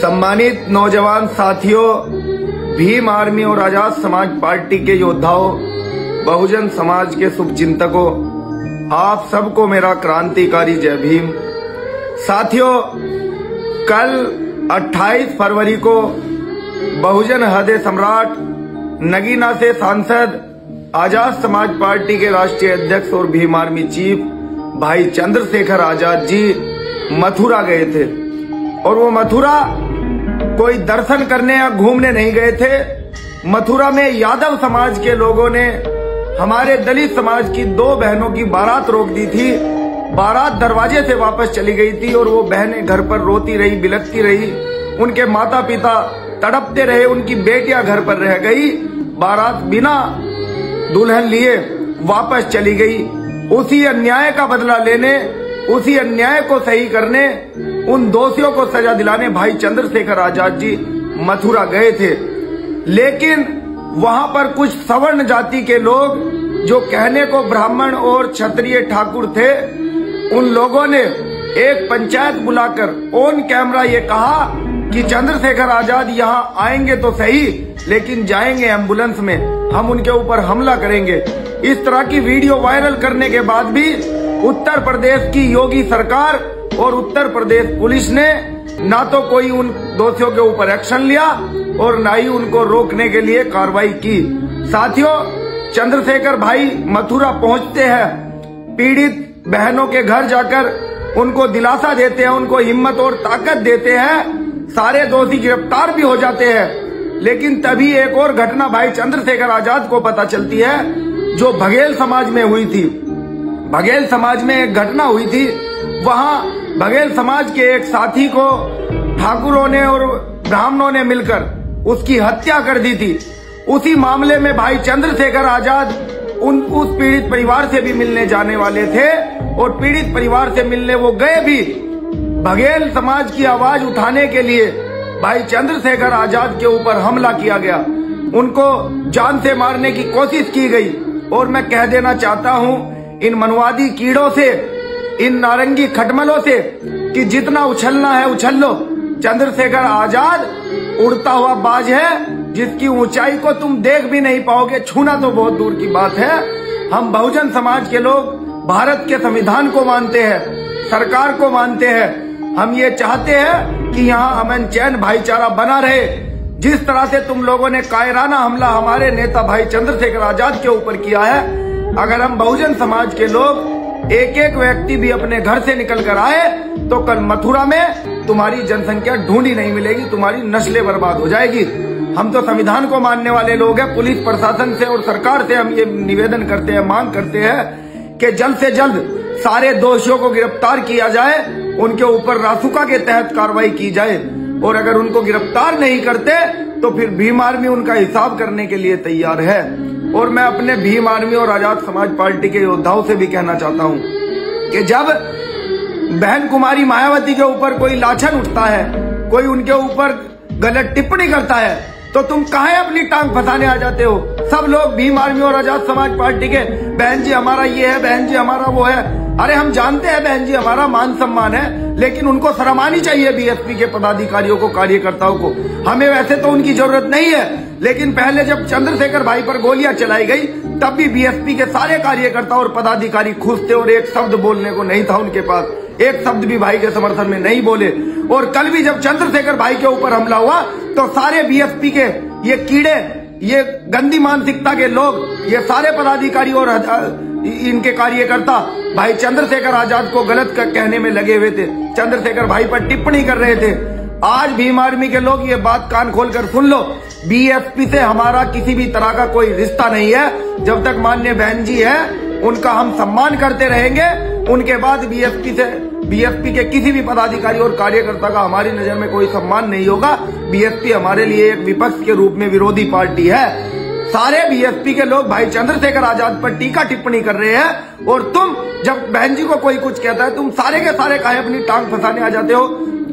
सम्मानित नौजवान साथियों, भीम आर्मी और आजाद समाज पार्टी के योद्धाओं, बहुजन समाज के शुभचिंतकों, आप सबको मेरा क्रांतिकारी जय भीम। साथियों, कल 28 फरवरी को बहुजन हृदय सम्राट नगीना से सांसद, आजाद समाज पार्टी के राष्ट्रीय अध्यक्ष और भीम आर्मी चीफ भाई चंद्रशेखर आजाद जी मथुरा गए थे। और वो मथुरा कोई दर्शन करने या घूमने नहीं गए थे। मथुरा में यादव समाज के लोगों ने हमारे दलित समाज की 2 बहनों की बारात रोक दी थी। बारात दरवाजे से वापस चली गई थी और वो बहनें घर पर रोती रही, बिलखती रही। उनके माता पिता तड़पते रहे, उनकी बेटियां घर पर रह गई। बारात बिना दुल्हन लिए वापस चली गई। उसी अन्याय का बदला लेने, उसी अन्याय को सही करने, उन दोषियों को सजा दिलाने भाई चंद्रशेखर आजाद जी मथुरा गए थे। लेकिन वहां पर कुछ सवर्ण जाति के लोग, जो कहने को ब्राह्मण और क्षत्रिय ठाकुर थे, उन लोगों ने एक पंचायत बुलाकर ऑन कैमरा ये कहा कि चंद्रशेखर आजाद यहाँ आएंगे तो सही, लेकिन जाएंगे एम्बुलेंस में, हम उनके ऊपर हमला करेंगे। इस तरह की वीडियो वायरल करने के बाद भी उत्तर प्रदेश की योगी सरकार और उत्तर प्रदेश पुलिस ने ना तो कोई उन दोषियों के ऊपर एक्शन लिया और ना ही उनको रोकने के लिए कार्रवाई की। साथियों, चंद्रशेखर भाई मथुरा पहुंचते हैं, पीड़ित बहनों के घर जाकर उनको दिलासा देते हैं, उनको हिम्मत और ताकत देते हैं। सारे दोषी गिरफ्तार भी हो जाते हैं। लेकिन तभी एक और घटना भाई चंद्रशेखर आजाद को पता चलती है, जो बघेल समाज में हुई थी। बघेल समाज में एक घटना हुई थी। वहां बघेल समाज के एक साथी को ठाकुरों ने और ब्राह्मणों ने मिलकर उसकी हत्या कर दी थी। उसी मामले में भाई चंद्रशेखर आजाद उस पीड़ित परिवार से भी मिलने जाने वाले थे और पीड़ित परिवार से मिलने वो गए भी। बघेल समाज की आवाज उठाने के लिए भाई चंद्रशेखर आजाद के ऊपर हमला किया गया, उनको जान से मारने की कोशिश की गई। और मैं कह देना चाहता हूं इन मनवादी कीड़ों से, इन नारंगी खटमलों से, कि जितना उछलना है उछल लो। चंद्रशेखर आजाद उड़ता हुआ बाज है, जिसकी ऊंचाई को तुम देख भी नहीं पाओगे, छूना तो बहुत दूर की बात है। हम बहुजन समाज के लोग भारत के संविधान को मानते हैं, सरकार को मानते हैं। हम ये चाहते हैं कि यहाँ अमन चैन भाईचारा बना रहे। जिस तरह से तुम लोगों ने कायराना हमला हमारे नेता भाई चंद्रशेखर आजाद के ऊपर किया है, अगर हम बहुजन समाज के लोग एक एक व्यक्ति भी अपने घर से निकल कर आए तो कल मथुरा में तुम्हारी जनसंख्या ढूंढी नहीं मिलेगी, तुम्हारी नस्लें बर्बाद हो जाएगी। हम तो संविधान को मानने वाले लोग हैं। पुलिस प्रशासन से और सरकार से हम ये निवेदन करते हैं, मांग करते हैं कि जल्द से जल्द सारे दोषियों को गिरफ्तार किया जाए, उनके ऊपर रासुका के तहत कार्रवाई की जाए। और अगर उनको गिरफ्तार नहीं करते तो फिर भीम आर्मी उनका हिसाब करने के लिए तैयार है। और मैं अपने भीम आर्मी और आजाद समाज पार्टी के योद्धाओं से भी कहना चाहता हूं कि जब बहन कुमारी मायावती के ऊपर कोई लाछन उठता है, कोई उनके ऊपर गलत टिप्पणी करता है, तो तुम काहे अपनी टांग फंसाने आ जाते हो। सब लोग भीम आर्मी और आजाद समाज पार्टी के, बहन जी हमारा ये है, बहन जी हमारा वो है। अरे हम जानते हैं बहन जी हमारा मान सम्मान है, लेकिन उनको शर्म आनी चाहिए बीएसपी के पदाधिकारियों को, कार्यकर्ताओं को। हमें वैसे तो उनकी जरूरत नहीं है, लेकिन पहले जब चंद्रशेखर भाई पर गोलियां चलाई गई तब भी बीएसपी के सारे कार्यकर्ता और पदाधिकारी खुश थे और एक शब्द बोलने को नहीं था उनके पास, एक शब्द भी भाई के समर्थन में नहीं बोले। और कल भी जब चंद्रशेखर भाई के ऊपर हमला हुआ तो सारे बीएसपी के ये कीड़े, ये गंदी मानसिकता के लोग, ये सारे पदाधिकारी और इनके कार्यकर्ता भाई चंद्रशेखर आजाद को गलत कहने में लगे हुए थे, चंद्रशेखर भाई पर टिप्पणी कर रहे थे। आज भीम आर्मी के लोग ये बात कान खोलकर सुन लो, बीएसपी से हमारा किसी भी तरह का कोई रिश्ता नहीं है। जब तक माननीय बहन जी है उनका हम सम्मान करते रहेंगे, उनके बाद बीएसपी के किसी भी पदाधिकारी और कार्यकर्ता का हमारी नजर में कोई सम्मान नहीं होगा। बीएसपी हमारे लिए एक विपक्ष के रूप में विरोधी पार्टी है। सारे बीएसपी के लोग भाई चंद्रशेखर आजाद पर टीका टिप्पणी कर रहे हैं और तुम जब बहन जी को कोई कुछ कहता है तुम सारे के सारे काहे अपनी टांग फंसाने आ जाते हो।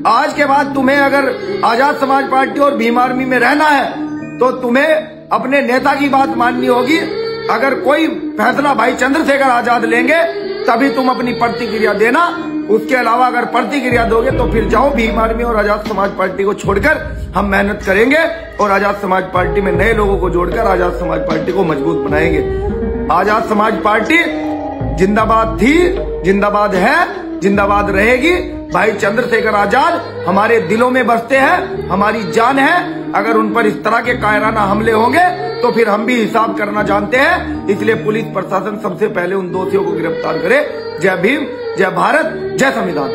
आज के बाद तुम्हें अगर आजाद समाज पार्टी और भीम आर्मी में रहना है तो तुम्हें अपने नेता की बात माननी होगी। अगर कोई फैसला भाई चंद्रशेखर आजाद लेंगे तभी तुम अपनी प्रतिक्रिया देना। उसके अलावा अगर प्रतिक्रिया दोगे तो फिर जाओ भीम आर्मी और आजाद समाज पार्टी को छोड़कर हम मेहनत करेंगे और आजाद समाज पार्टी में नए लोगों को जोड़कर आजाद समाज पार्टी को मजबूत बनाएंगे। आजाद समाज पार्टी जिंदाबाद थी, जिंदाबाद है, जिंदाबाद रहेगी। भाई चंद्रशेखर आजाद हमारे दिलों में बसते हैं, हमारी जान है। अगर उन पर इस तरह के कायराना हमले होंगे तो फिर हम भी हिसाब करना जानते हैं। इसलिए पुलिस प्रशासन सबसे पहले उन दोषियों को गिरफ्तार करे। जय भीम, जय भारत, जय संविधान।